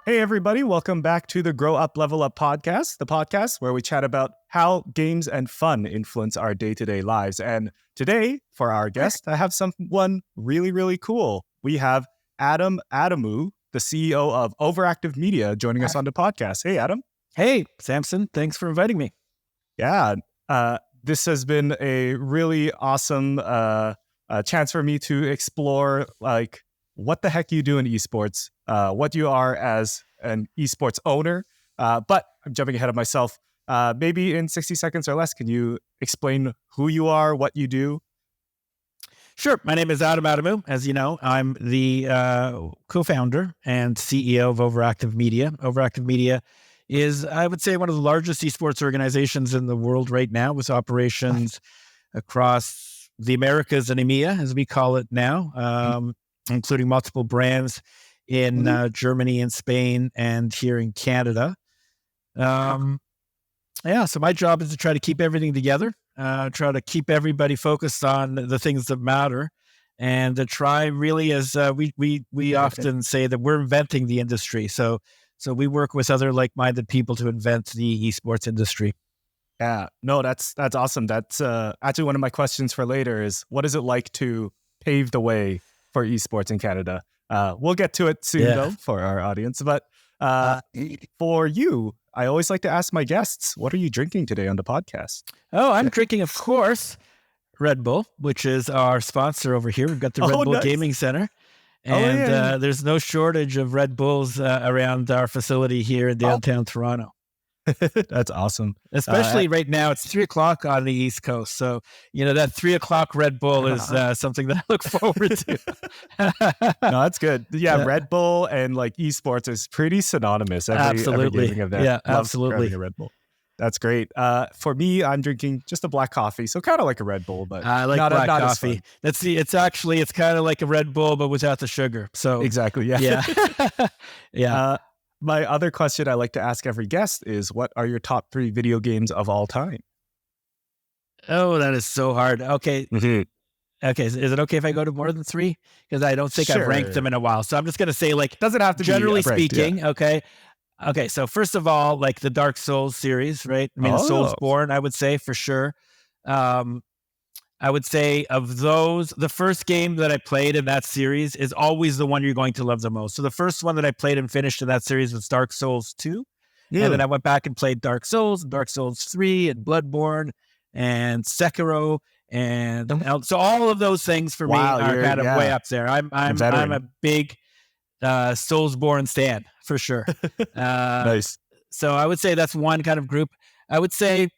Hey, everybody. Welcome back to the Grow Up, Level Up podcast, the podcast where we chat about how games and fun influence our day-to-day lives. And today, for our guest, I have someone really, really cool. We have Adam Adamou, the CEO of OverActive Media, joining us on the podcast. Hey, Adam. Hey, Samson. Thanks for inviting me. Yeah, this has been a really awesome chance for me to explore, like, what the heck you do in esports, what you are as an esports owner. But I'm jumping ahead of myself. Maybe in 60 seconds or less, can you explain who you are, what you do? Sure. My name is Adam Adamou. As you know, I'm the co-founder and CEO of OverActive Media. OverActive Media is, I would say, one of the largest esports organizations in the world right now, with operations across the Americas and EMEA, as we call it now, including multiple brands in Germany and Spain and here in Canada. So my job is to try to keep everything together, try to keep everybody focused on the things that matter, and to try really, as we often say, that we're inventing the industry. So we work with other like-minded people to invent the esports industry. Yeah, no, that's awesome. That's actually one of my questions for later is, what is it like to pave the way for esports in Canada? We'll get to it soon, though, for our audience. But for you, I always like to ask my guests, what are you drinking today on the podcast? Oh, I'm drinking, of course, Red Bull, which is our sponsor over here. We've got the Red Bull Gaming Center. And there's no shortage of Red Bulls around our facility here in downtown Toronto. That's awesome. Especially right now, it's 3:00 on the East Coast. So, that 3:00 Red Bull is something that I look forward to. No, that's good. Yeah, Red Bull and like esports is pretty synonymous. Absolutely. Every event. Yeah, absolutely. A Red Bull. That's great. For me, I'm drinking just a black coffee. So kind of like a Red Bull, but I like black coffee. It's kind of like a Red Bull, but without the sugar. So exactly. Yeah. Yeah. My other question I like to ask every guest is, what are your top 3 video games of all time? Oh, that is so hard. Okay. Mm-hmm. Okay. Is it okay if I go to more than 3? Because I don't think I've ranked them in a while. So I'm just going to say, like, doesn't have to generally be ranked, speaking. Yeah. Okay. So first of all, like the Dark Souls series, right? I mean, Soulsborne, I would say for sure. I would say of those, the first game that I played in that series is always the one you're going to love the most. So the first one that I played and finished in that series was Dark Souls 2. Yeah. And then I went back and played Dark Souls, Dark Souls 3, and Bloodborne, and Sekiro. And so all of those things for me are kind of way up there. I'm a big Soulsborne stan, for sure. Nice. So I would say that's one kind of group. I would say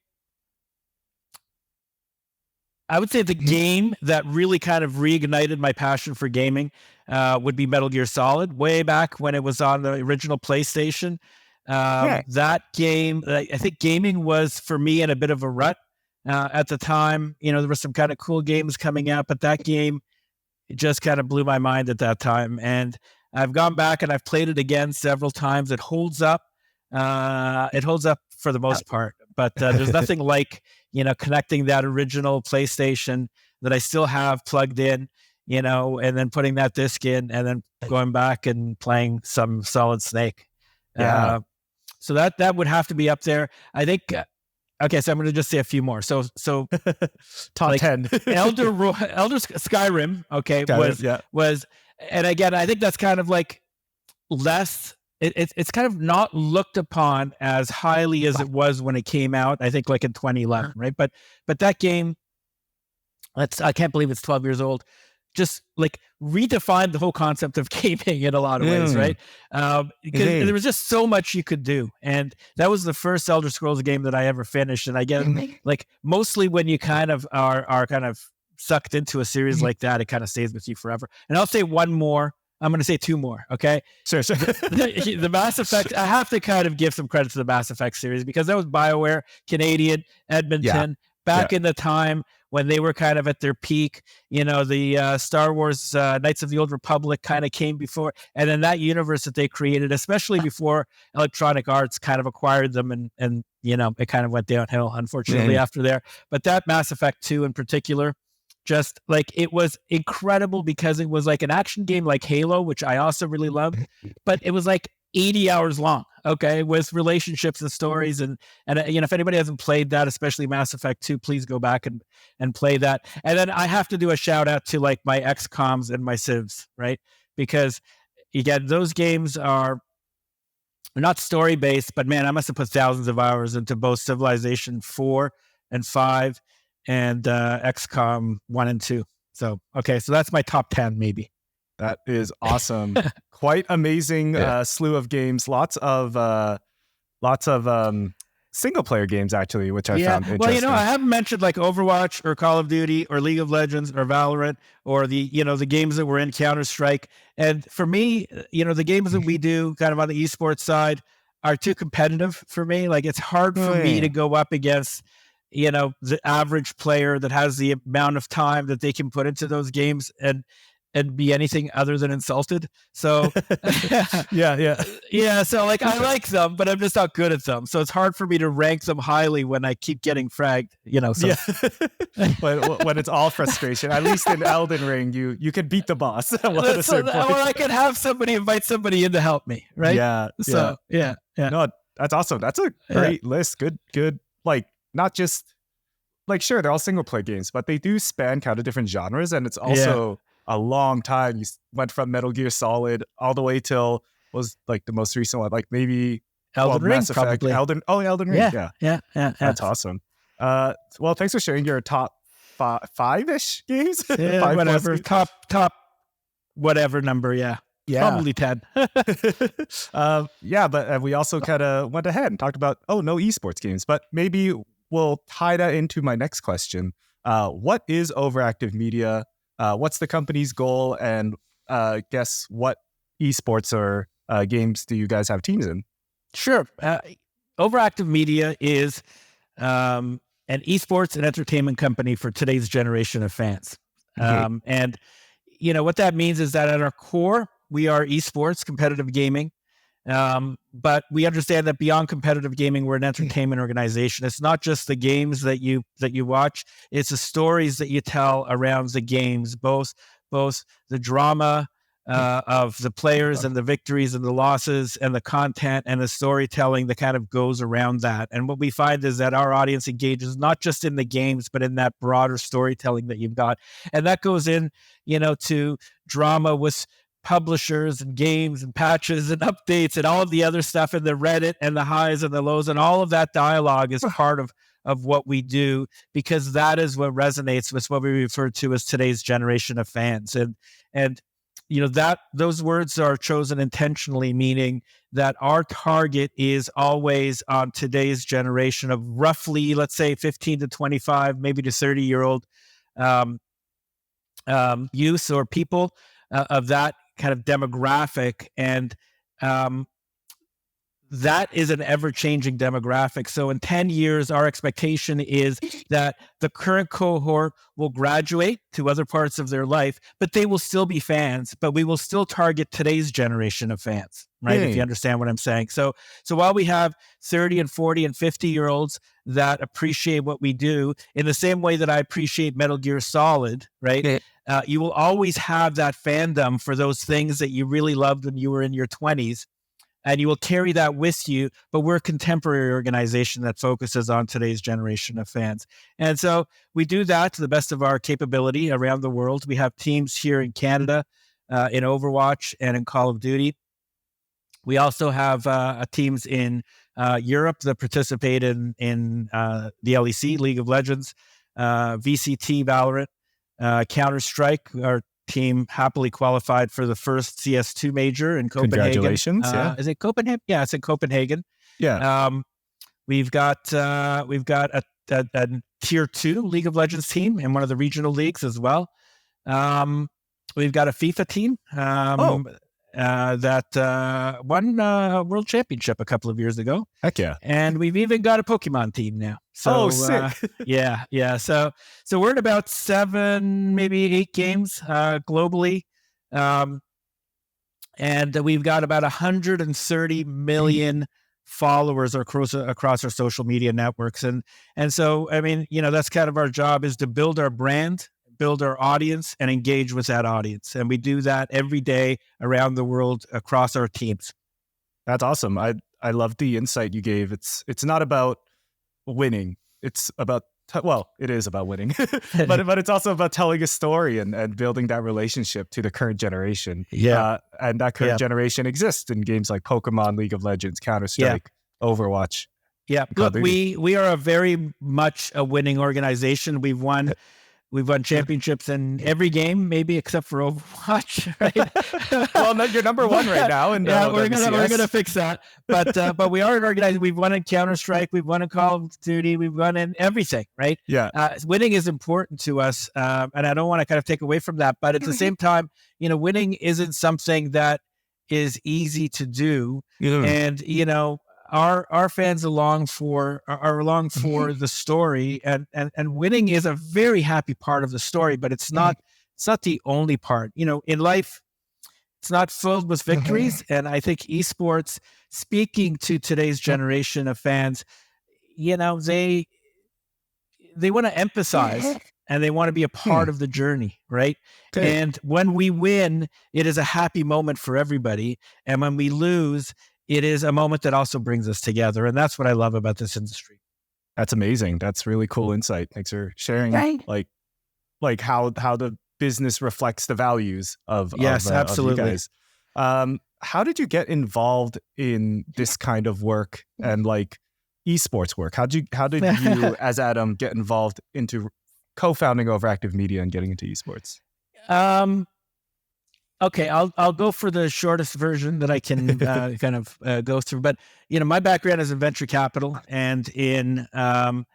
the game that really kind of reignited my passion for gaming would be Metal Gear Solid, way back when it was on the original PlayStation. That game, I think gaming was, for me, in a bit of a rut at the time. There were some kind of cool games coming out, but that game just kind of blew my mind at that time. And I've gone back and I've played it again several times. It holds up. It holds up for the most part, but there's nothing like, connecting that original PlayStation that I still have plugged in, and then putting that disc in and then going back and playing some Solid Snake. Yeah. So that would have to be up there. I think, okay, so I'm going to just say a few more. So top 10. Elder Skyrim, okay, was, and again, I think that's kind of like less, it's kind of not looked upon as highly as it was when it came out, I think like in 2011, right? But that game, I can't believe it's 12 years old, just like redefined the whole concept of gaming in a lot of ways, right? Because there was just so much you could do. And that was the first Elder Scrolls game that I ever finished. And I get like mostly when you kind of are kind of sucked into a series like that, it kind of stays with you forever. And I'll say one more. I'm going to say 2 more, okay? Sure. The Mass Effect, I have to kind of give some credit to the Mass Effect series because that was BioWare, Canadian, Edmonton, back in the time when they were kind of at their peak. The Star Wars Knights of the Old Republic kind of came before, and then that universe that they created, especially before Electronic Arts kind of acquired them, and it kind of went downhill, unfortunately, after there. But that Mass Effect 2 in particular, just like, it was incredible because it was like an action game like Halo, which I also really loved, but it was like 80 hours long, okay, with relationships and stories. And if anybody hasn't played that, especially Mass Effect 2, please go back and play that. And then I have to do a shout out to like my XComs and my Civs, right? Because again, those games are not story based, but man, I must have put thousands of hours into both Civilization 4 and 5 and XCOM 1 and 2. So, okay, so that's my top 10 maybe. That is awesome. Quite amazing slew of games. Lots of single player games actually, which I found interesting. Well, I haven't mentioned like Overwatch or Call of Duty or League of Legends or Valorant or the games that were in Counter-Strike. And for me, the games that we do kind of on the esports side are too competitive for me. Like it's hard for me to go up against the average player that has the amount of time that they can put into those games and be anything other than insulted. So yeah. So like I like them, but I'm just not good at them. So it's hard for me to rank them highly when I keep getting fragged. So. Yeah. But when it's all frustration, at least in Elden Ring, you can beat the boss. Or I could have somebody invite somebody in to help me, right? Yeah. So yeah. No, that's awesome. That's a great list. Good. Like not just like sure they're all single player games, but they do span kind of different genres, and it's also a long time. You went from Metal Gear Solid all the way till was like the most recent one, like maybe Elden Ring, Mass Effect, probably. Elden Ring. Yeah. That's awesome. Well, thanks for sharing your top five-ish games. Yeah, whatever. Top whatever number. Yeah. Probably 10. But we also kind of went ahead and talked about no esports games, but maybe we'll tie that into my next question. What is OverActive Media? What's the company's goal, and guess what esports or games do you guys have teams in? Sure. OverActive Media is an esports and entertainment company for today's generation of fans. And what that means is that at our core, we are esports, competitive gaming. But we understand that beyond competitive gaming, we're an entertainment organization. It's not just the games that you watch; it's the stories that you tell around the games, both the drama of the players and the victories and the losses, and the content and the storytelling that kind of goes around that. And what we find is that our audience engages not just in the games, but in that broader storytelling that you've got, and that goes in, to drama with publishers and games and patches and updates and all of the other stuff, and the Reddit and the highs and the lows, and all of that dialogue is part of what we do, because that is what resonates with what we refer to as today's generation of fans. And that those words are chosen intentionally, meaning that our target is always on today's generation of roughly, let's say 15 to 25, maybe to 30-year-old youth or people of that kind of demographic. And that is an ever-changing demographic. So in 10 years, our expectation is that the current cohort will graduate to other parts of their life, but they will still be fans, but we will still target today's generation of fans, right? If you understand what I'm saying. So while we have 30 and 40 and 50-year-olds that appreciate what we do in the same way that I appreciate Metal Gear Solid, right? You will always have that fandom for those things that you really loved when you were in your 20s. And you will carry that with you, but we're a contemporary organization that focuses on today's generation of fans. And so we do that to the best of our capability around the world. We have teams here in Canada, in Overwatch and in Call of Duty. We also have teams in Europe that participate in the LEC, League of Legends, VCT, Valorant, Counter-Strike. Our team happily qualified for the first CS2 major in Copenhagen. Congratulations! Is it Copenhagen? Yeah, it's in Copenhagen. Yeah. We've got a tier 2 League of Legends team in one of the regional leagues as well. We've got a FIFA team that won a world championship a couple of years ago. Heck yeah. And we've even got a Pokemon team now. So, sick. Yeah. So we're in about 7, maybe 8 games globally. And we've got about 130 million followers across our social media networks. And so, I mean, that's kind of our job, is to build our brand, build our audience, and engage with that audience. And we do that every day around the world across our teams. That's awesome. I love the insight you gave. It's not about winning. It's about well, it is about winning, but it's also about telling a story and building that relationship to the current generation. Yeah. And that current generation exists in games like Pokemon, League of Legends, Counter-Strike, Overwatch. Yeah. Look, we are a very much a winning organization. We've won championships in every game, maybe except for Overwatch. Right? Well, no, you're number one right now. And we're gonna fix that. But we are an organization. We've won in Counter-Strike. We've won in Call of Duty. We've won in everything. Right? Yeah. Winning is important to us, and I don't want to kind of take away from that. But at the same time, winning isn't something that is easy to do. And our fans are along for the story, and winning is a very happy part of the story, but it's not the only part. In life, it's not filled with victories, and I think esports, speaking to today's generation of fans, they want to emphasize and they want to be a part of the journey, right? Okay. And when we win, it is a happy moment for everybody, and when we lose, it is a moment that also brings us together. And that's what I love about this industry. That's amazing. That's really cool insight. Thanks for sharing like how the business reflects the values of absolutely. Of you guys. How did you get involved in this kind of work and like esports work? How did you as Adam get involved into co-founding OverActive Media and getting into esports? Okay, I'll go for the shortest version that I can kind of go through. But my background is in venture capital and in kind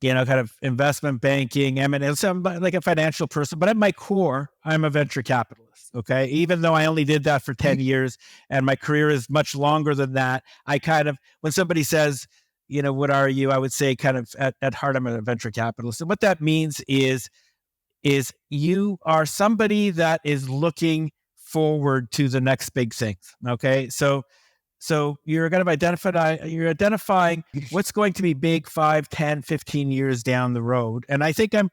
of investment banking, M&A. So I'm like a financial person, but at my core, I'm a venture capitalist. Okay, even though I only did that for 10 years, and my career is much longer than that. I kind of, when somebody says, what are you? I would say kind of at heart, I'm a venture capitalist. And what that means is you are somebody that is looking forward to the next big thing. Okay. So you're going to identifying what's going to be big 5, 10, 15 years down the road. And I think I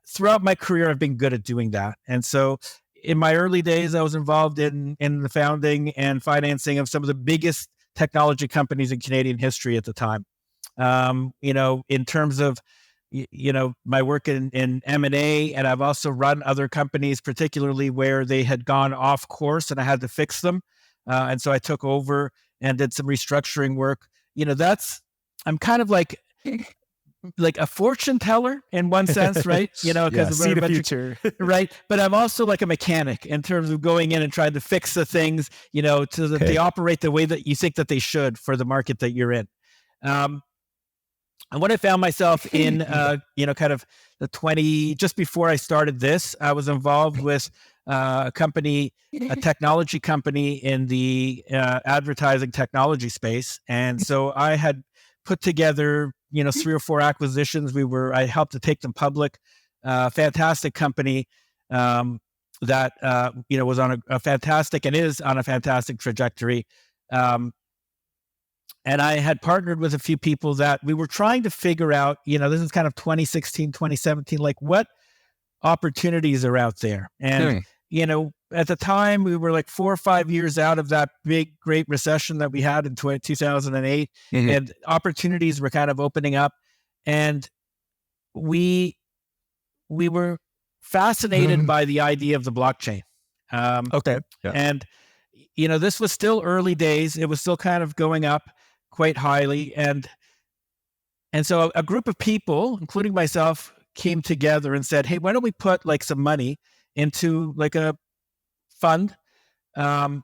throughout my career, I've been good at doing that. And so in my early days, I was involved in the founding and financing of some of the biggest technology companies in Canadian history at the time. In terms of my work in M&A, and I've also run other companies, particularly where they had gone off course and I had to fix them. And so I took over and did some restructuring work. I'm kind of like a fortune teller in one sense, right? Because see the future, right? But I'm also like a mechanic in terms of going in and trying to fix the things, so that they operate the way that you think that they should for the market that you're in. And when I found myself in, kind of just before I started this, I was involved with a technology company in the advertising technology space. And so I had put together, 3 or 4 acquisitions. I helped to take them public. Fantastic company that, was on a fantastic and is on a fantastic trajectory. And I had partnered with a few people that we were trying to figure out, this is kind of 2016, 2017, like what opportunities are out there. And, at the time we were like 4 or 5 years out of that big, great recession that we had in 2008, and opportunities were kind of opening up. And we were fascinated by the idea of the blockchain. Okay. Yeah. And, this was still early days. It was still kind of going up quite highly. And so a group of people, including myself, came together and said, hey, why don't we put like some money into like a fund? And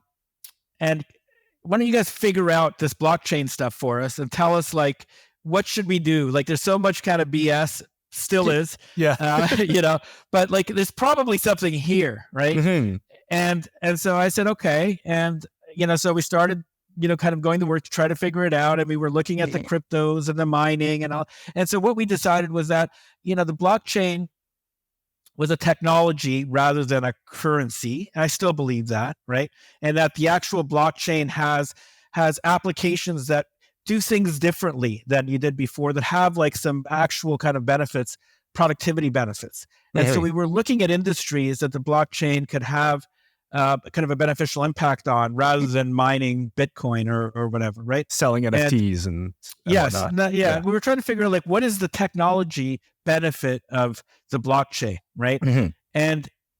why don't you guys figure out this blockchain stuff for us and tell us like, what should we do? Like there's so much kind of BS, still is, but like there's probably something here, right? And so I said, okay. And, so we started, kind of going to work to try to figure it out. And we were looking at the cryptos and the mining and all. And so what we decided was that, the blockchain was a technology rather than a currency. And I still believe that, right? And that the actual blockchain has applications that do things differently than you did before, that have like some actual kind of benefits, productivity benefits. And so we were looking at industries that the blockchain could have kind of a beneficial impact on, rather than mining Bitcoin or whatever, right? Selling NFTs and yes, whatnot. we were trying to figure out like what is the technology benefit of the blockchain, right? Mm-hmm.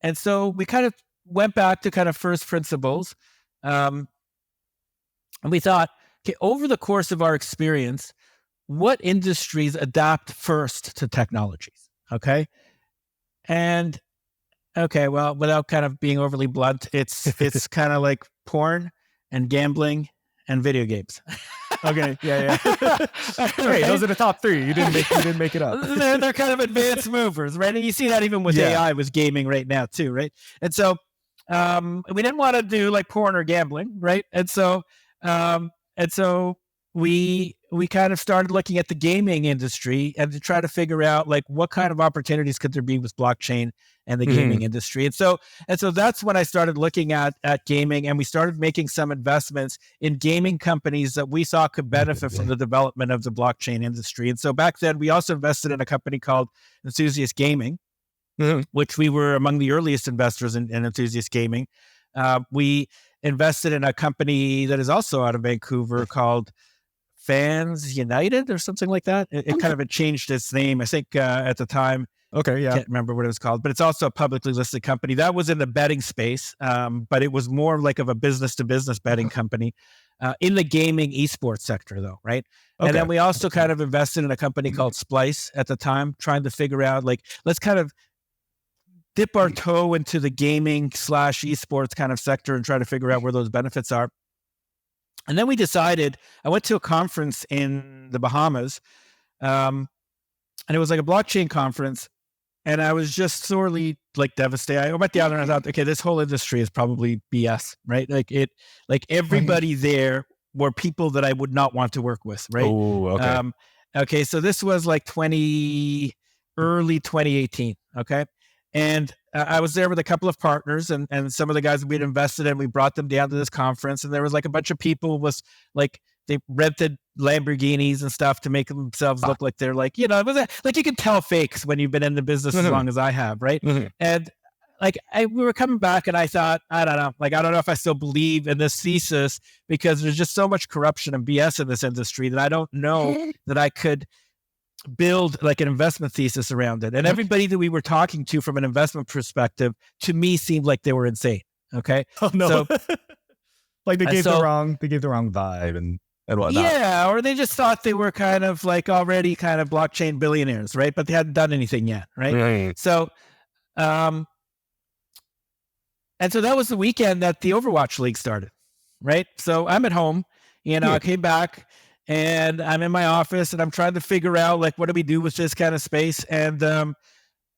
And so we kind of went back to kind of first principles, and we thought, okay, over the course of our experience, what industries adapt first to technologies? Okay, and okay, well, without kind of being overly blunt, it's kind of like porn and gambling and video games. Okay, yeah. Hey, those are the top three. You didn't make it up. They're kind of advanced movers, right? And you see that even with AI with gaming right now too, right? And so we didn't want to do like porn or gambling, right? And so we kind of started looking at the gaming industry and to try to figure out like what kind of opportunities could there be with blockchain and the gaming industry. And so that's when I started looking at gaming, and we started making some investments in gaming companies that we saw could benefit from the development of the blockchain industry. And so back then we also invested in a company called Enthusiast Gaming, which we were among the earliest investors in Enthusiast Gaming. We invested in a company that is also out of Vancouver called Fans United or something like that. It kind of changed its name, I think, at the time. Okay, yeah. Can't remember what it was called, but it's also a publicly listed company. That was in the betting space, but it was more like of a business-to-business betting company in the gaming esports sector, though, right? Okay. And then we also kind of invested in a company called Splice at the time, trying to figure out, like, let's kind of dip our toe into the gaming / esports kind of sector and try to figure out where those benefits are. And then we decided, I went to a conference in the Bahamas, and it was like a blockchain conference. And I was just sorely like devastated. I went down and I thought, okay, this whole industry is probably BS, right? Like everybody there were people that I would not want to work with, right? Oh, okay. Okay, so this was like early 2018, okay? And I was there with a couple of partners and some of the guys that we'd invested in. We brought them down to this conference, and there was like a bunch of people with like, they rented Lamborghinis and stuff to make themselves look like they're like, you know, it was like you can tell fakes when you've been in the business as long as I have, right? And like we were coming back, and I thought, I don't know if I still believe in this thesis, because there's just so much corruption and BS in this industry that I don't know that I could build like an investment thesis around it. And everybody that we were talking to from an investment perspective, to me, seemed like they were insane. Okay. Oh no. So, like they gave the wrong vibe and whatnot. Yeah, or they just thought they were kind of like already kind of blockchain billionaires, right? But they hadn't done anything yet, right? So, and so that was the weekend that the Overwatch League started, right? So I'm at home, you know, I came back and I'm in my office and I'm trying to figure out like, what do we do with this kind of space? And then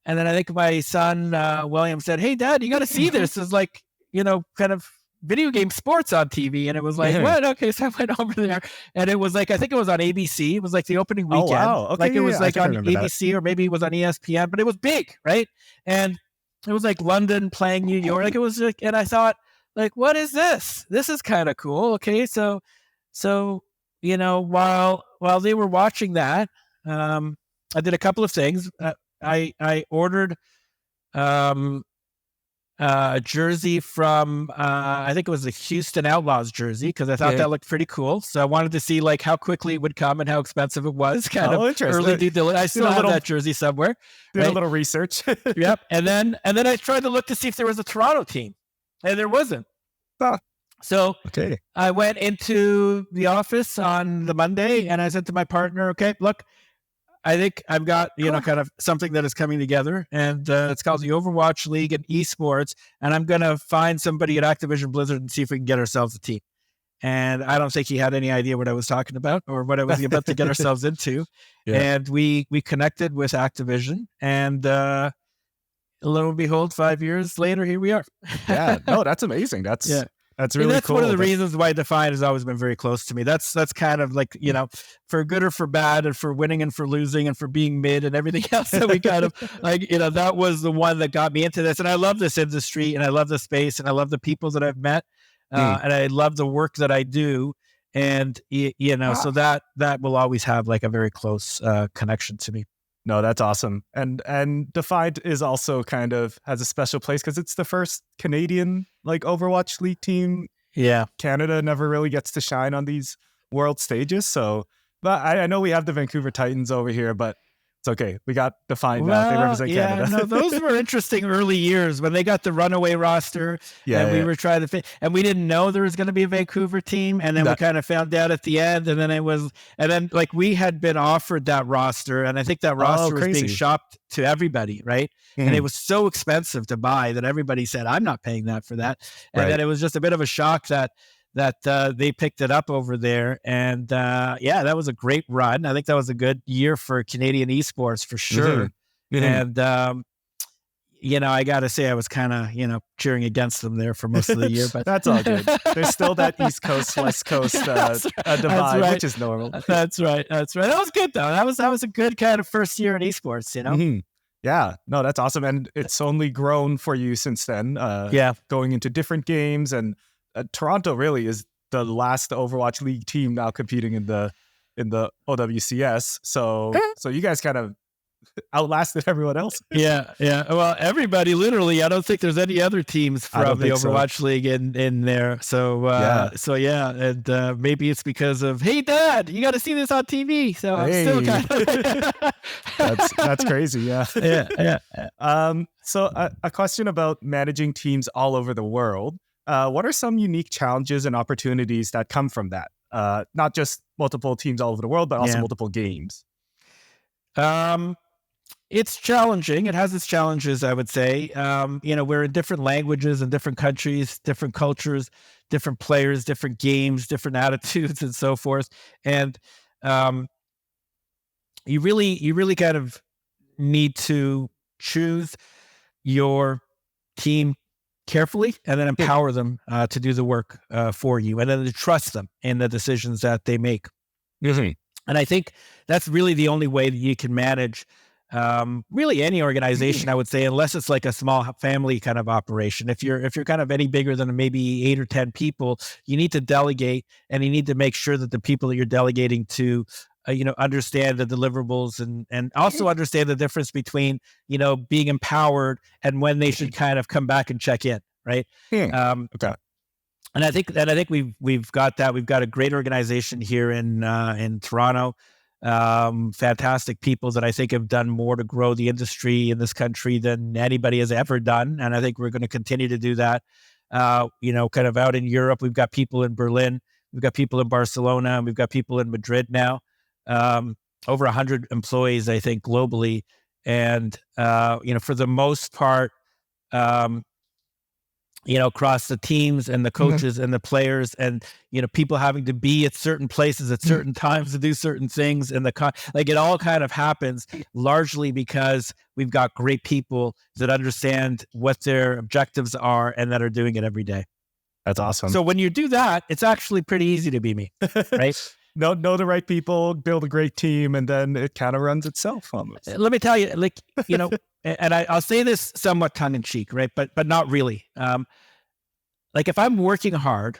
I think my son, William, said, "Hey Dad, you got to see this. It's like, you know, kind of video game sports on TV." And it was like, what? Okay. So I went over there, and it was like, I think it was on ABC. It was like the opening weekend. Oh, wow. Okay, like it was like on ABC or maybe it was on ESPN, but it was big, right? And it was like London playing New York. Like it was like, and I thought, like, what is this? This is kind of cool. Okay. So, you know, while they were watching that, I did a couple of things. I ordered, a jersey from I think it was the Houston Outlaws jersey, because I thought that looked pretty cool. So I wanted to see like how quickly it would come and how expensive it was. Kind of early due diligence. I still have that jersey somewhere. Did a little research. Yep. And then I tried to look to see if there was a Toronto team, and there wasn't. So I went into the office on the Monday and I said to my partner, "Okay, look, I think I've got, you know, kind of something that is coming together, and it's called the Overwatch League and Esports, and I'm going to find somebody at Activision Blizzard and see if we can get ourselves a team." And I don't think he had any idea what I was talking about or what I was about to get ourselves into. And we connected with Activision, and lo and behold, 5 years later, here we are. Yeah, no, that's amazing. That's really that's cool. One of the reasons why Defiant has always been very close to me. That's kind of like, you know, for good or for bad, and for winning and for losing and for being mid and everything else that we kind of like, you know, that was the one that got me into this. And I love this industry, and I love the space, and I love the people that I've met, and I love the work that I do. And, you know, so that will always have like a very close connection to me. No, that's awesome. And Defiant is also kind of has a special place because it's the first Canadian like Overwatch League team. Yeah. Canada never really gets to shine on these world stages. So, but I know we have the Vancouver Titans over here, but it's okay. We got Defiant now. They represent Canada. No, those were interesting early years when they got the runaway roster, and we were trying to and we didn't know there was going to be a Vancouver team, and then we kind of found out at the end, and then like we had been offered that roster, and I think that roster was being shopped to everybody, right? Mm-hmm. And it was so expensive to buy that everybody said, "I'm not paying that for that," and then it was just a bit of a shock that they picked it up over there. And that was a great run. I think that was a good year for Canadian esports for sure. Mm-hmm. And, I got to say I was kind of, cheering against them there for most of the year. But that's all good. There's still that East Coast, West Coast divide, which is normal. That's right. That was good, though. That was a good kind of first year in esports, Mm-hmm. Yeah, no, that's awesome. And it's only grown for you since then. Going into different games, and Toronto really is the last Overwatch League team now competing in the OWCS. So you guys kind of outlasted everyone else. Yeah. Well, everybody literally. I don't think there's any other teams from the Overwatch League in there. So and maybe it's because of, hey, Dad, you got to see this on TV. So I'm still kind of that's crazy. Yeah. Yeah. So a question about managing teams all over the world. What are some unique challenges and opportunities that come from that? Not just multiple teams all over the world, but also multiple games. It's challenging. It has its challenges, I would say. We're in different languages and different countries, different cultures, different players, different games, different attitudes, and so forth. And you really kind of need to choose your team carefully and then empower them to do the work for you, and then to trust them in the decisions that they make. Mm-hmm. And I think that's really the only way that you can manage really any organization, I would say, unless it's like a small family kind of operation. If you're kind of any bigger than maybe 8 or 10 people, you need to delegate, and you need to make sure that the people that you're delegating to understand the deliverables and also understand the difference between, being empowered and when they should kind of come back and check in. Right. Okay. And I think we've got that. We've got a great organization here in Toronto. Fantastic people that I think have done more to grow the industry in this country than anybody has ever done. And I think we're going to continue to do that. Kind of out in Europe, we've got people in Berlin, we've got people in Barcelona, and we've got people in Madrid now. Over 100 employees, I think, globally. And, for the most part, across the teams and the coaches and the players and, people having to be at certain places at certain times to do certain things. And it all kind of happens largely because we've got great people that understand what their objectives are and that are doing it every day. That's awesome. So when you do that, it's actually pretty easy to be me, right? Know the right people, build a great team, and then it kind of runs itself almost. Let me tell you, and I'll say this somewhat tongue in cheek, right? But not really. If I'm working hard,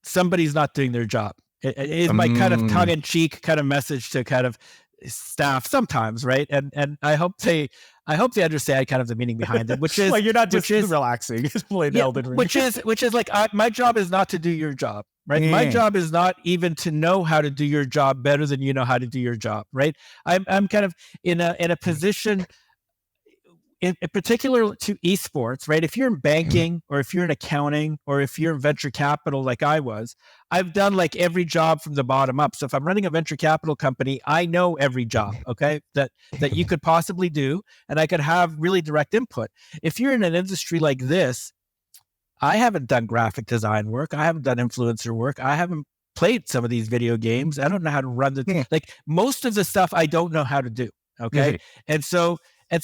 somebody's not doing their job. It is my kind of tongue in cheek kind of message to kind of staff sometimes, right? And I hope they understand kind of the meaning behind it, which is you're not just relaxing, playing Elden Ring. which is like my job is not to do your job, right? My job is not even to know how to do your job better than you know how to do your job, right? I'm kind of in a position. In particular to esports, right? If you're in banking or if you're in accounting or if you're in venture capital like I was, I've done like every job from the bottom up. So if I'm running a venture capital company, I know every job, okay, that you could possibly do, and I could have really direct input. If you're in an industry like this, I haven't done graphic design work. I haven't done influencer work. I haven't played some of these video games. I don't know how to run most of the stuff I don't know how to do, okay? And so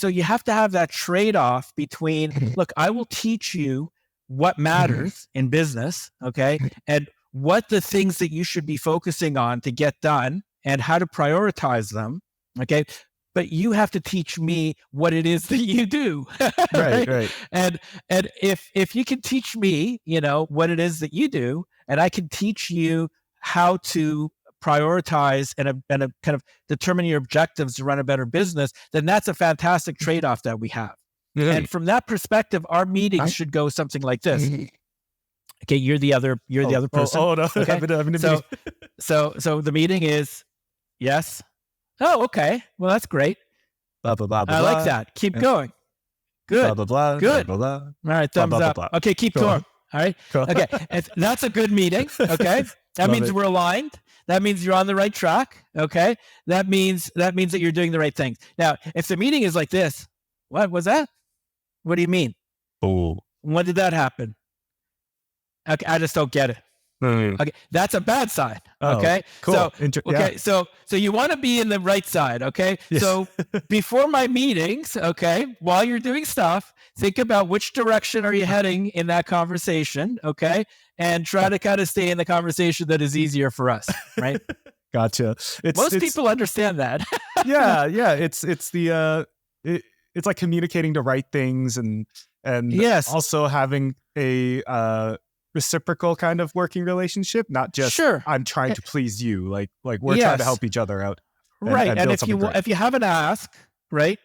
you have to have that trade-off between, look, I will teach you what matters in business, okay? And what the things that you should be focusing on to get done and how to prioritize them, okay? But you have to teach me what it is that you do. Right. And if you can teach me, what it is that you do, and I can teach you how to prioritize and kind of determine your objectives to run a better business, then that's a fantastic trade-off that we have. And from that perspective, our meetings should go something like this. Okay, you're the other person. Oh no. Okay? So the meeting is, yes. Oh, okay. Well, that's great. Blah, blah, blah, blah, I like that. Keep going. Good. Blah, blah, blah, Good. blah, blah, blah. All right, thumbs Blah, blah, up. blah, blah. Okay, keep Cool. going. All right. Cool. Okay, that's a good meeting. Okay, that Love means it. we're aligned. That means you're on the right track. Okay, that means that you're doing the right things. Now, if the meeting is like this, what was that? What do you mean? Oh. When did that happen? Okay, I just don't get it. Okay, that's a bad sign. Okay, cool. So you want to be in the right side. Okay, Yes. So before my meetings, okay, while you're doing stuff, think about which direction are you heading in that conversation. Okay, and try to kind of stay in the conversation that is easier for us. Right? Gotcha. Most people understand that. yeah. It's like communicating the right things and yes, also having a reciprocal kind of working relationship, not just sure. I'm trying to please you. Like we're trying to help each other out. Right. And build something great. if you have an ask, right,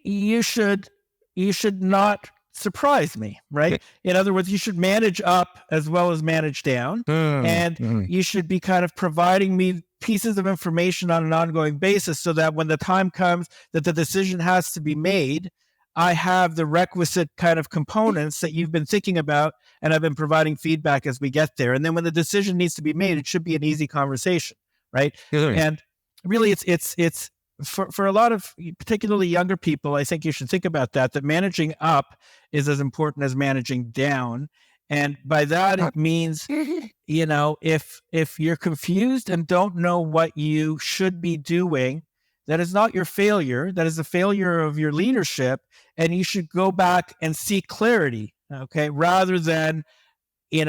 you should not surprise me, right? In other words, you should manage up as well as manage down. And you should be kind of providing me pieces of information on an ongoing basis so that when the time comes that the decision has to be made, I have the requisite kind of components that you've been thinking about, and I've been providing feedback as we get there. And then when the decision needs to be made, it should be an easy conversation, right? And really, it's for a lot of particularly younger people, I think you should think about that managing up is as important as managing down. And by that, it means, if you're confused and don't know what you should be doing, that is not your failure. That is a failure of your leadership. And you should go back and seek clarity, okay, rather than,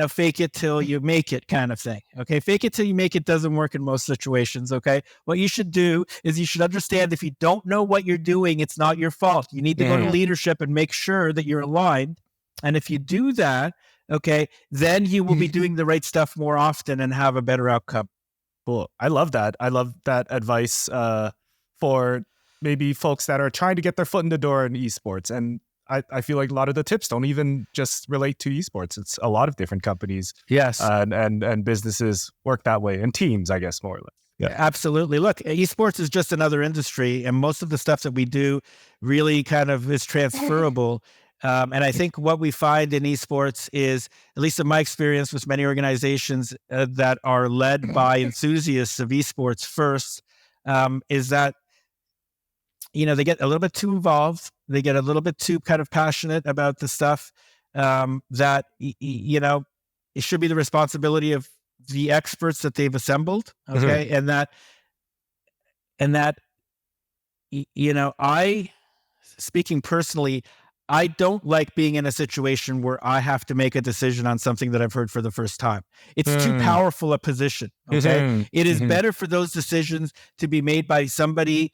fake it till you make it kind of thing. Okay, fake it till you make it doesn't work in most situations. Okay, what you should do is you should understand if you don't know what you're doing, it's not your fault. You need to go to leadership and make sure that you're aligned. And if you do that, okay, then you will be doing the right stuff more often and have a better outcome. Cool. I love that. I love that advice for maybe folks that are trying to get their foot in the door in esports. And I feel like a lot of the tips don't even just relate to esports. It's a lot of different companies. Yes. And businesses work that way, and teams, I guess, more or less. Yeah, absolutely. Look, esports is just another industry, and most of the stuff that we do really kind of is transferable. And I think what we find in esports is, at least in my experience with many organizations that are led by enthusiasts of esports first, is that, they get a little bit too involved. They get a little bit too kind of passionate about the stuff that, it should be the responsibility of the experts that they've assembled. Okay. And that, speaking personally, I don't like being in a situation where I have to make a decision on something that I've heard for the first time. It's too powerful a position. Okay. It is better for those decisions to be made by somebody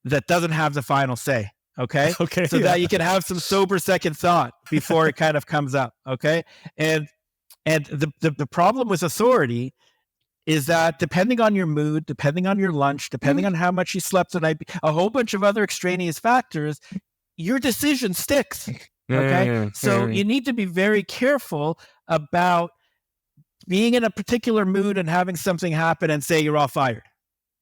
that doesn't have the final say. Okay. So that you can have some sober second thought before it kind of comes up. Okay. And the problem with authority is that depending on your mood, depending on your lunch, depending on how much you slept the night, a whole bunch of other extraneous factors, your decision sticks. Okay. So you need to be very careful about being in a particular mood and having something happen and say you're all fired.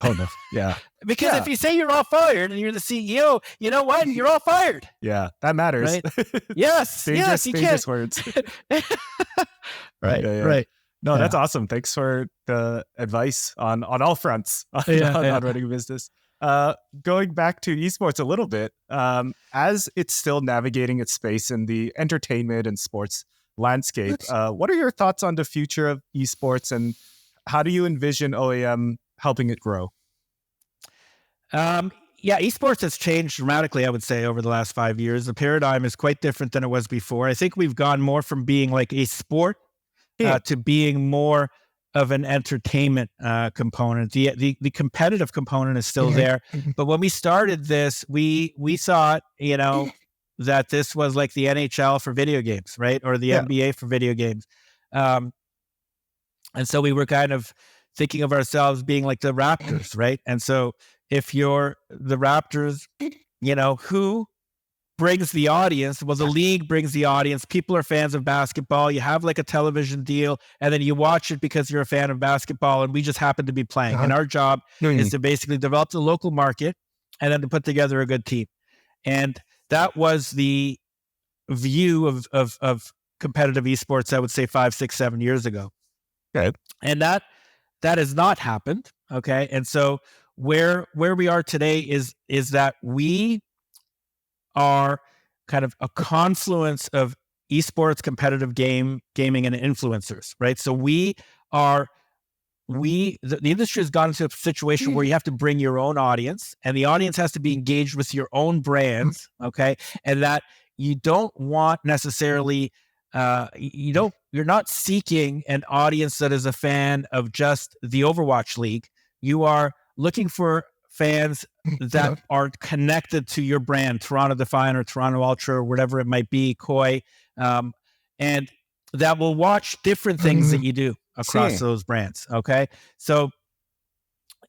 Oh, no. Yeah. Because if you say you're all fired and you're the CEO, you know what? You're all fired. Yeah, that matters. Right? Yes. dangerous words. Right. Yeah. Right. No, that's awesome. Thanks for the advice on all fronts on running a business. Going back to esports a little bit, as it's still navigating its space in the entertainment and sports landscape, what are your thoughts on the future of esports, and how do you envision OAM helping it grow? Esports has changed dramatically, I would say, over the last 5 years. The paradigm is quite different than it was before. I think we've gone more from being like a sport to being more of an entertainment component. The competitive component is still there. But when we started this, we thought, that this was like the NHL for video games, right? Or the NBA for video games. And so we were kind of thinking of ourselves being like the Raptors, right? And so if you're the Raptors, who brings the audience? Well, the league brings the audience. People are fans of basketball. You have like a television deal, and then you watch it because you're a fan of basketball, and we just happen to be playing. And our job is to basically develop the local market and then to put together a good team. And that was the view of competitive esports, I would say 5, 6, 7 years ago. Okay. And that has not happened. Okay. And so where we are today is that we are kind of a confluence of esports, competitive gaming, and influencers, right? So the industry has gotten into a situation where you have to bring your own audience, and the audience has to be engaged with your own brands, okay? And that you don't want necessarily, you're not seeking an audience that is a fan of just the Overwatch League. You are looking for fans that are connected to your brand, Toronto Defiant or Toronto Ultra or whatever it might be, KOI, and that will watch different things that you do across those brands. Okay. So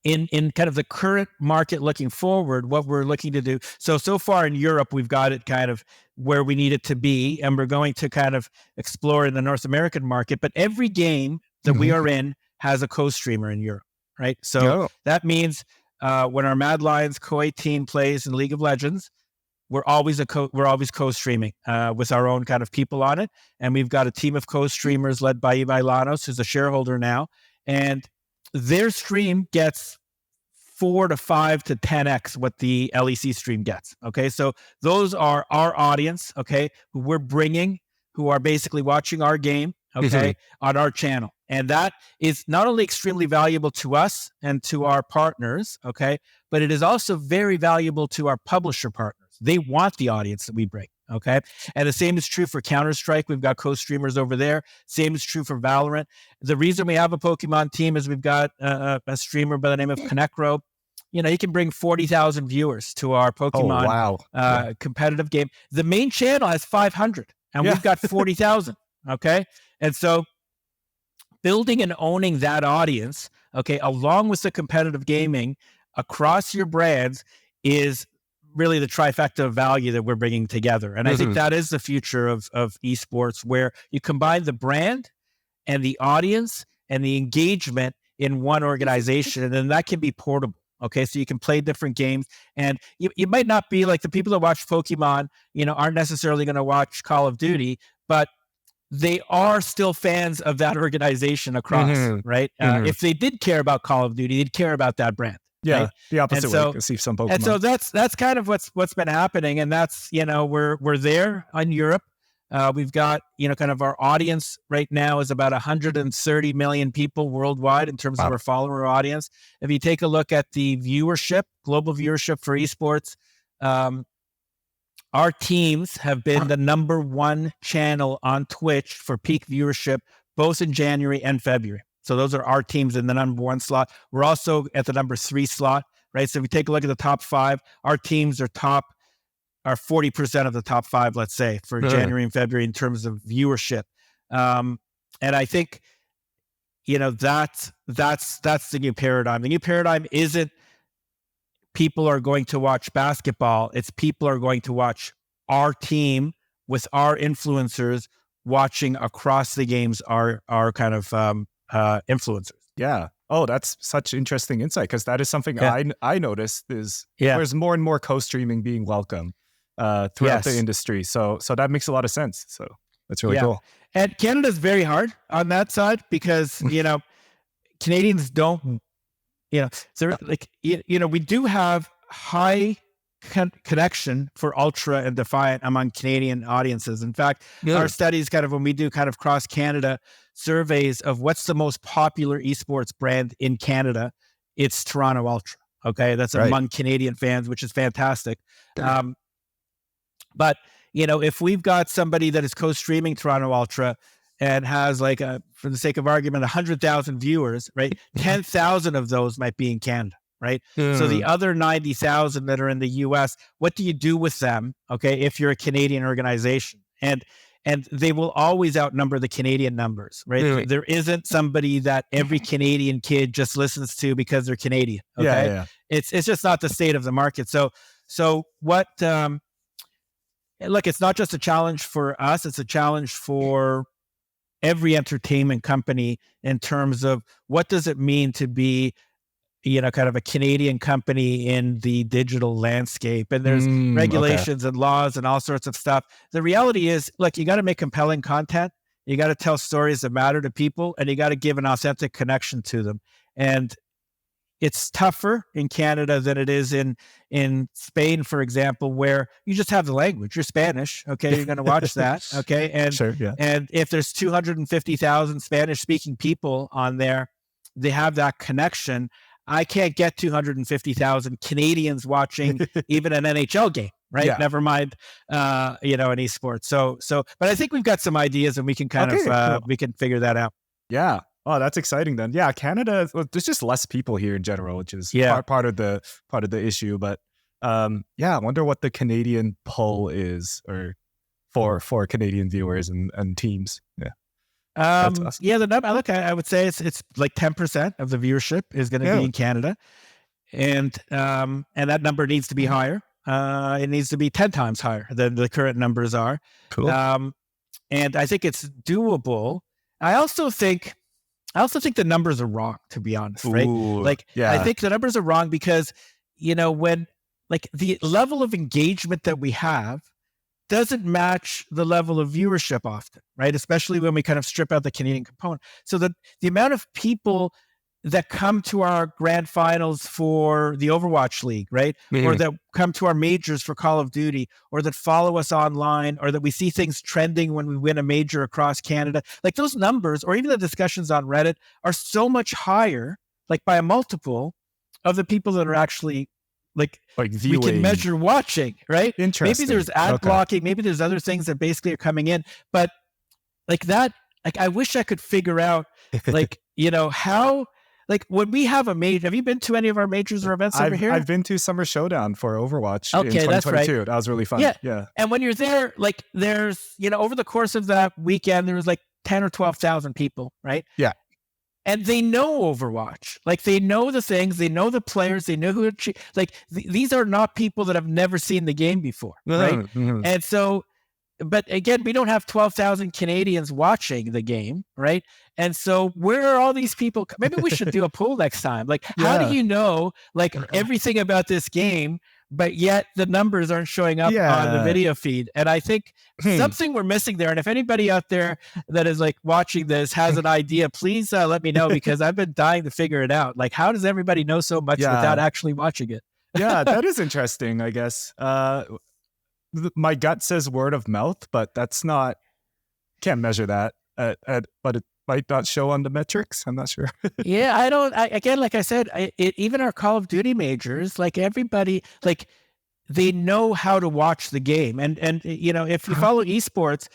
in kind of the current market looking forward, what we're looking to do. So far in Europe, we've got it kind of where we need it to be, and we're going to kind of explore in the North American market. But every game that we are in has a co-streamer in Europe, right? So that means when our Mad Lions KOI team plays in League of Legends, we're always co-streaming with our own kind of people on it. And we've got a team of co-streamers led by Ibai Lanos, who's a shareholder now. And their stream gets 4 to 5 to 10x what the LEC stream gets. Okay. So those are our audience, okay, who we're bringing, who are basically watching our game, okay, on our channel. And that is not only extremely valuable to us and to our partners, okay, but it is also very valuable to our publisher partners. They want the audience that we bring, okay? And the same is true for Counter-Strike. We've got co-streamers over there. Same is true for Valorant. The reason we have a Pokemon team is we've got a streamer by the name of Connectro. He can bring 40,000 viewers to our Pokemon competitive game. The main channel has 500, and we've got 40,000, okay? And so building and owning that audience, okay, along with the competitive gaming across your brands is really the trifecta of value that we're bringing together. And I think that is the future of esports, where you combine the brand and the audience and the engagement in one organization, and then that can be portable. Okay, so you can play different games, and you might not be like the people that watch Pokemon, aren't necessarily going to watch Call of Duty, but they are still fans of that organization across, right? If they did care about Call of Duty, they'd care about that brand. Yeah, right? The opposite way. You can see some Pokemon. And so that's kind of what's been happening, and that's we're there in Europe. We've got kind of our audience right now is about 130 million people worldwide in terms of our follower audience. If you take a look at the viewership, global viewership for esports, our teams have been the number 1 channel on Twitch for peak viewership, both in January and February. So those are our teams in the number 1 slot. We're also at the number 3 slot, right? So if you take a look at the top 5, our teams are 40% of the top 5, let's say, for January and February in terms of viewership. And I think, that's the new paradigm. The new paradigm isn't people are going to watch basketball. It's people are going to watch our team with our influencers watching across the games, our kind of influencers. Yeah. Oh, that's such interesting insight, because that is something I noticed is there's more and more co-streaming being welcome throughout the industry. So that makes a lot of sense. So that's really cool. And Canada's very hard on that side because, Canadians don't, so like, we do have high connection for Ultra and Defiant among Canadian audiences. In fact, our studies kind of, when we do kind of cross Canada surveys of what's the most popular esports brand in Canada, it's Toronto Ultra. Okay. That's among Canadian fans, which is fantastic. But, if we've got somebody that is co-streaming Toronto Ultra and has like for the sake of argument, 100,000 viewers, right? 10,000 of those might be in Canada, right? So the other 90,000 that are in the US, what do you do with them? Okay. If you're a Canadian organization, and and they will always outnumber the Canadian numbers, right? Really? There isn't somebody that every Canadian kid just listens to because they're Canadian. Okay. Yeah. It's just not the state of the market. So what, look, it's not just a challenge for us, it's a challenge for every entertainment company in terms of what does it mean to be, kind of a Canadian company in the digital landscape. And there's regulations and laws and all sorts of stuff. The reality is, look, you got to make compelling content. You got to tell stories that matter to people, and you got to give an authentic connection to them. And it's tougher in Canada than it is in Spain, for example, where you just have the language. You're Spanish, okay? You're going to watch that, okay? And Sure, yeah. And if there's 250,000 Spanish-speaking people on there, they have that connection. I can't get 250,000 Canadians watching even an NHL game, right? Yeah. Never mind, an esports. But I think we've got some ideas, and we can cool. we can figure that out. Yeah. Oh, that's exciting then. Yeah, Canada. Well, there's just less people here in general, which is part of the issue. But I wonder what the Canadian pull is, or for Canadian viewers and teams. Yeah. That's awesome. Yeah, the number. Look, I would say it's like 10% of the viewership is going to be in Canada, and that number needs to be higher. It needs to be 10 times higher than the current numbers are. Cool. And I think it's doable. I also think the numbers are wrong, to be honest, right? Ooh, I think the numbers are wrong because, when the level of engagement that we have doesn't match the level of viewership often, right? Especially when we kind of strip out the Canadian component. So the amount of people that come to our grand finals for the Overwatch League, right? Mm-hmm. Or that come to our majors for Call of Duty, or that follow us online, or that we see things trending when we win a major across Canada. Like those numbers, or even the discussions on Reddit, are so much higher, like by a multiple of the people that are actually like viewing. We can measure watching, right? Interesting. Maybe there's ad blocking, maybe there's other things that basically are coming in, but I wish I could figure out how, when we have a major. Have you been to any of our majors or events over here? I've been to Summer Showdown for Overwatch in 2022. That's right. That was really fun. Yeah. And when you're there, there's, over the course of that weekend, there was 10 or 12,000 people, right? Yeah. And they know Overwatch. They know the things, they know the players, they know who these are not people that have never seen the game before, right? Mm-hmm. And so, but again, we don't have 12,000 Canadians watching the game, right? And so where are all these people? Maybe we should do a poll next time. How do you know everything about this game, but yet the numbers aren't showing up on the video feed? And I think something we're missing there. And if anybody out there that is watching this has an idea, please let me know, because I've been dying to figure it out. How does everybody know so much without actually watching it? Yeah, that is interesting, I guess. My gut says word of mouth, but that's not, can't measure that. But it might not show on the metrics. I'm not sure. Yeah, I don't. Again, like I said, even our Call of Duty majors, everybody, they know how to watch the game, and if you follow esports,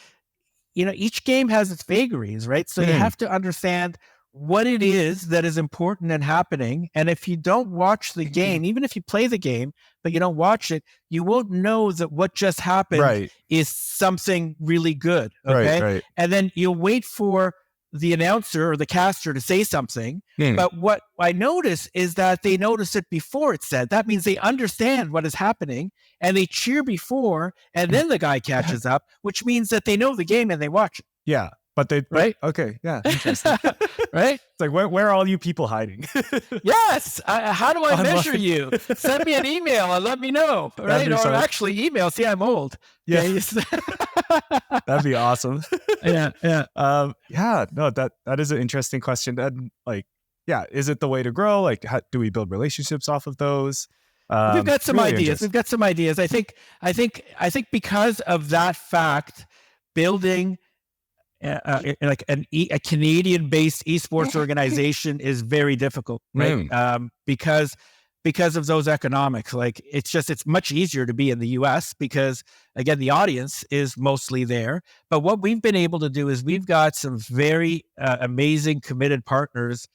each game has its vagaries, right? So you have to understand what it is that is important and happening. And if you don't watch the game, even if you play the game, but you don't watch it, you won't know that what just happened is something really good. Okay. Right. And then you'll wait for the announcer or the caster to say something. But what I notice is that they notice it before it's said. That means they understand what is happening and they cheer before, and then the guy catches up, which means that they know the game and they watch it. Yeah. But they, right? Okay. Yeah. Interesting. Right? It's where are all you people hiding? Yes. How do I measure you? Send me an email and let me know. Right? Or actually email. See, I'm old. Yeah. That'd be awesome. Yeah. No, that is an interesting question. And is it the way to grow? How do we build relationships off of those? We've got some ideas. We've got some ideas. I think because of that fact, building a Canadian-based esports organization is very difficult, right? Because of those economics. It's much easier to be in the US because, again, the audience is mostly there. But what we've been able to do is we've got some very amazing committed partners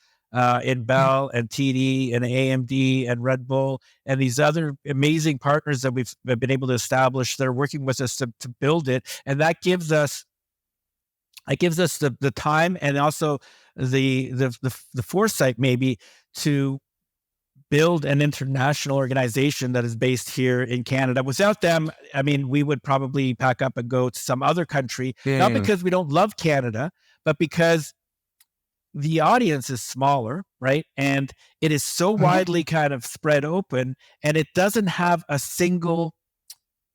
in Bell and TD and AMD and Red Bull and these other amazing partners that we've been able to establish. They're working with us to build it. And that gives us it gives us the time and also the foresight maybe to build an international organization that is based here in Canada. Without them, I mean, we would probably pack up and go to some other country, not because we don't love Canada, but because the audience is smaller, right? And it is so widely kind of spread open, and it doesn't have a single,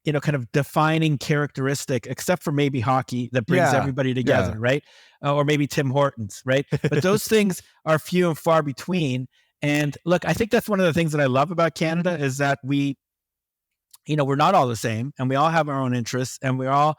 kind of defining characteristic, except for maybe hockey that brings everybody together, right? Or maybe Tim Hortons, right? But those things are few and far between. And look, I think that's one of the things that I love about Canada is that we're not all the same, and we all have our own interests, and we're all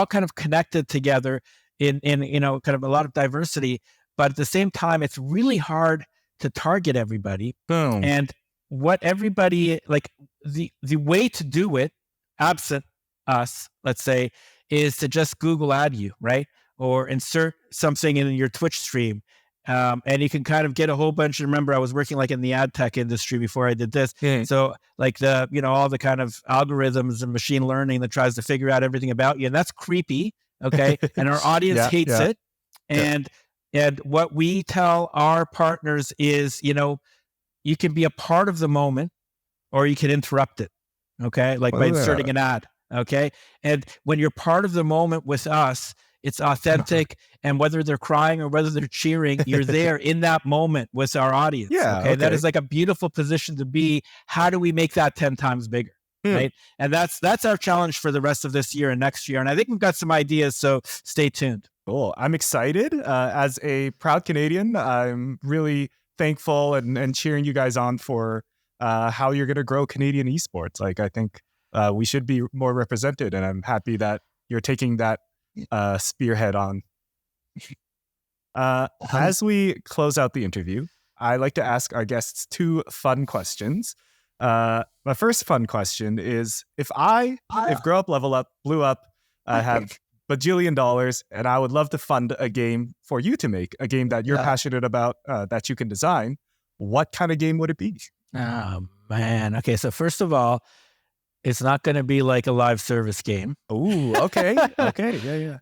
kind of connected together in kind of a lot of diversity. But at the same time, it's really hard to target everybody. Boom. And what everybody, like the way to do it, absent us, let's say, is to just Google ad you, right? Or insert something in your Twitch stream. And you can kind of get a whole bunch. Remember, I was working like in the ad tech industry before I did this. So like all the kind of algorithms and machine learning that tries to figure out everything about you. And that's creepy. Okay. And our audience hates it. And what we tell our partners is, you can be a part of the moment or you can interrupt it. Okay. Like by inserting an ad. Okay. And when you're part of the moment with us, it's authentic, and whether they're crying or whether they're cheering, you're there in that moment with our audience. Okay? That is like a beautiful position to be. How do we make that 10 times bigger? Right. And that's our challenge for the rest of this year and next year. And I think we've got some ideas, so stay tuned. Cool. I'm excited. As a proud Canadian, I'm really thankful and cheering you guys on for how you're going to grow Canadian esports. Like, I think we should be more represented, and I'm happy that you're taking that spearhead on. As we close out the interview, I like to ask our guests 2 fun questions. My first fun question is, if Grow Up, Level Up, Blew Up, have bajillion dollars, and I would love to fund a game for you to make, a game that you're passionate about, that you can design, what kind of game would it be? Oh, man. Okay, so first of all, it's not going to be like a live service game. Ooh, okay. Okay, yeah.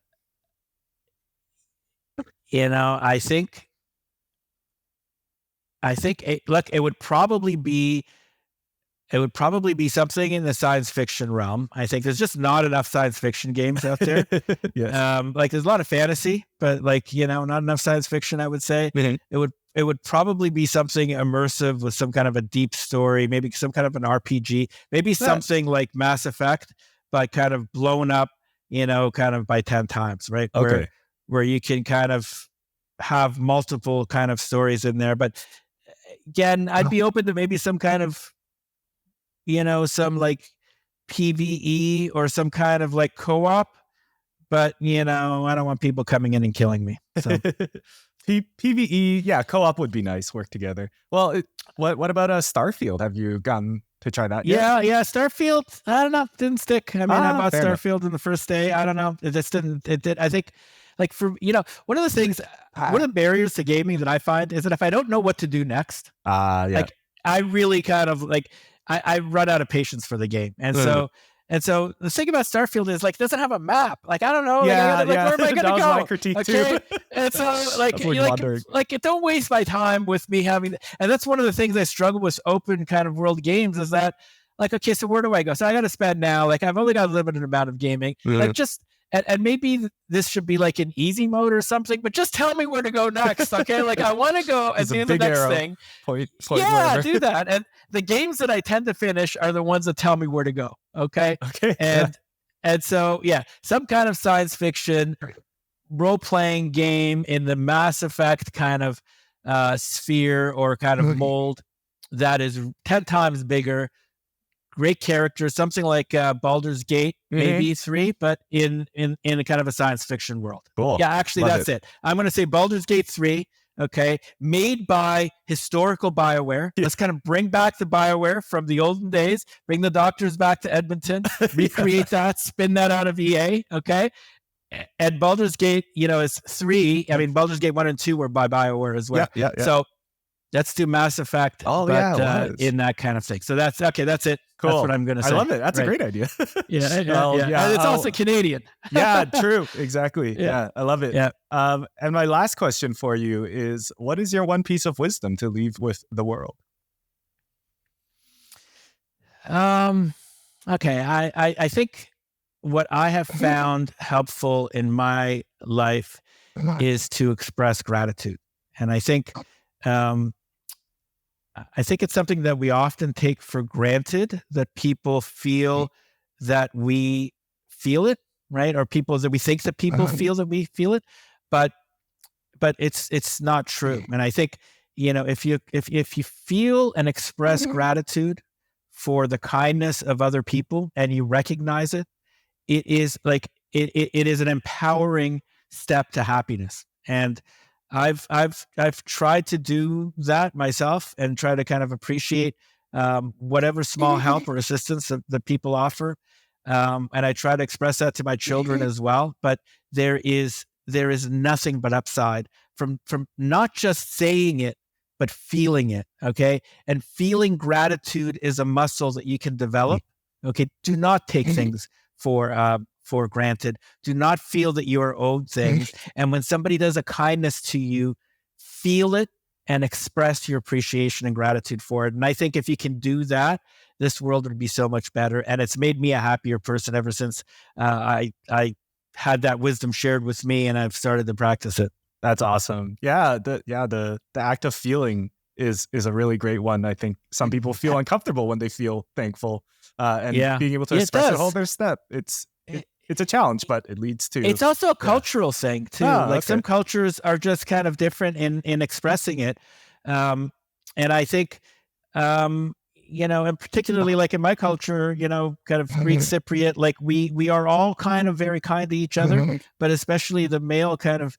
I think it would probably be something in the science fiction realm. I think there's just not enough science fiction games out there. Yes. Like there's a lot of fantasy, but not enough science fiction, I would say. It would probably be something immersive with some kind of a deep story, maybe some kind of an RPG, maybe something like Mass Effect, but kind of blown up, kind of by 10 times, right? Okay. Where you can kind of have multiple kind of stories in there. But again, I'd be open to maybe some kind of, some like PvE or some kind of like co-op, but I don't want people coming in and killing me. So PvE, yeah, co-op would be nice. Work together. Well, what about Starfield? Have you gotten to try that yet? Yeah, Starfield. I don't know, didn't stick. I mean, I bought Starfield in the first day. I don't know, it just didn't. It did. I think, like for one of the things, one of the barriers to gaming that I find is that if I don't know what to do next, like I really kind of like I run out of patience for the game, and so. And so the thing about Starfield is like it doesn't have a map. Like I don't know. Where am I gonna go? My critique too. And so like don't waste my time with me having. And that's one of the things I struggle with open kind of world games is that like okay, so where do I go? So I got to spend now. Like I've only got a limited amount of gaming. Like just. And maybe this should be like an easy mode or something, but just tell me where to go next, okay? Like I want to go at the end of the next thing. Point do that. And the games that I tend to finish are the ones that tell me where to go, okay? And so some kind of science fiction role-playing game in the Mass Effect kind of sphere or kind of mold that is 10 times bigger. Great character, something like Baldur's Gate, maybe 3, but in a kind of a science fiction world. Cool. Yeah, actually, that's it. I'm going to say Baldur's Gate 3, okay, made by historical BioWare. Let's kind of bring back the BioWare from the olden days, bring the doctors back to Edmonton, recreate that, spin that out of EA, okay? And Baldur's Gate, is 3. I mean, Baldur's Gate 1 and 2 were by BioWare as well. Yeah. So let's do Mass Effect, Oh, but yeah, it was. in that kind of thing. So that's okay. That's it. Cool. That's what I'm going to say. I love it. That's a Right. great idea. Yeah, Well, yeah. And it's also Canadian. Yeah, true. Exactly. Yeah, I love it. Yeah. And my last question for you is, what is your one piece of wisdom to leave with the world? Okay. I think what I have found helpful in my life is to express gratitude. And I think it's something that we often take for granted, that people feel that we feel it, right? Or people that we think that people feel that we feel it, but it's not true. And I think, if you feel and express gratitude for the kindness of other people and you recognize it, it is like it is an empowering step to happiness. And I've tried to do that myself and try to kind of appreciate whatever small help or assistance that people offer, and I try to express that to my children as well. But there is nothing but upside from not just saying it, but feeling it. Okay, and feeling gratitude is a muscle that you can develop. Okay, do not take things for granted. Do not feel that you are owed things. And when somebody does a kindness to you, feel it and express your appreciation and gratitude for it. And I think if you can do that, this world would be so much better. And it's made me a happier person ever since I had that wisdom shared with me, and I've started to practice it. That's awesome. Yeah, the act of feeling is a really great one. I think some people feel uncomfortable when they feel thankful, and being able to express it, hold their step. It's a challenge, but it leads to. It's also a cultural thing too. Some cultures are just kind of different in expressing it, and I think, and particularly like in my culture, kind of Greek Cypriot, like we are all kind of very kind to each other, but especially the male kind of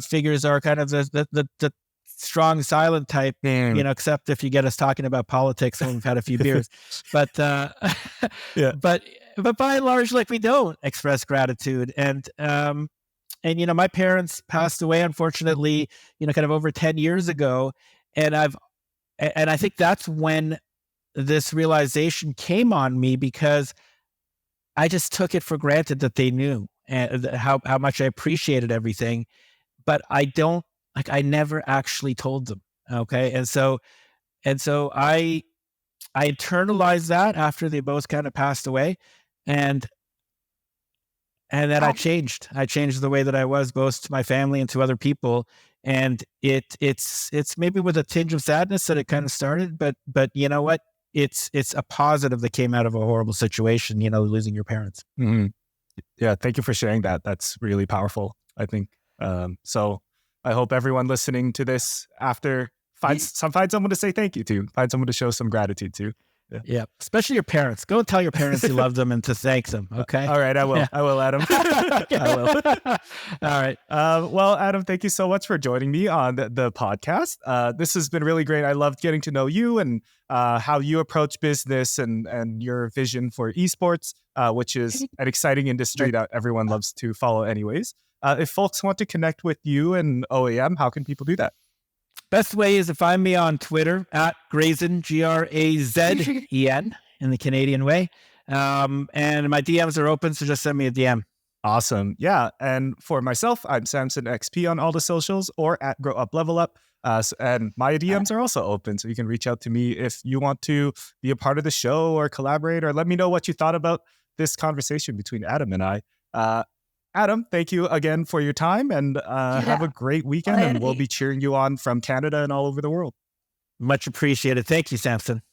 figures are kind of the strong silent type, except if you get us talking about politics when we've had a few beers. But but by and large, like, we don't express gratitude. And my parents passed away, unfortunately, kind of over 10 years ago. And I think that's when this realization came on me, because I just took it for granted that they knew and how much I appreciated everything. But I never actually told them. Okay. And so I internalized that after they both kind of passed away. And then I changed the way that I was, both to my family and to other people. And it's maybe with a tinge of sadness that it kind of started, but you know what? It's a positive that came out of a horrible situation, losing your parents. Mm-hmm. Yeah. Thank you for sharing that. That's really powerful, I think. So I hope everyone listening to this after find someone to say thank you to, find someone to show some gratitude to. Yeah. Especially your parents. Go and tell your parents you love them and to thank them. Okay. All right. I will. Yeah. I will, Adam. I will. All right. Well, Adam, thank you so much for joining me on the podcast. This has been really great. I loved getting to know you and how you approach business and your vision for esports, which is an exciting industry that everyone loves to follow anyways. If folks want to connect with you and OAM, how can people do that? Best way is to find me on Twitter at Grazen, Grazen, in the Canadian way. And my DMs are open, so just send me a DM. Awesome. Yeah. And for myself, I'm Samson XP on all the socials, or at Grow Up Level Up. And my DMs are also open, so you can reach out to me if you want to be a part of the show or collaborate, or let me know what you thought about this conversation between Adam and I. Adam, thank you again for your time, and have a great weekend, and we'll be cheering you on from Canada and all over the world. Much appreciated. Thank you, Samson.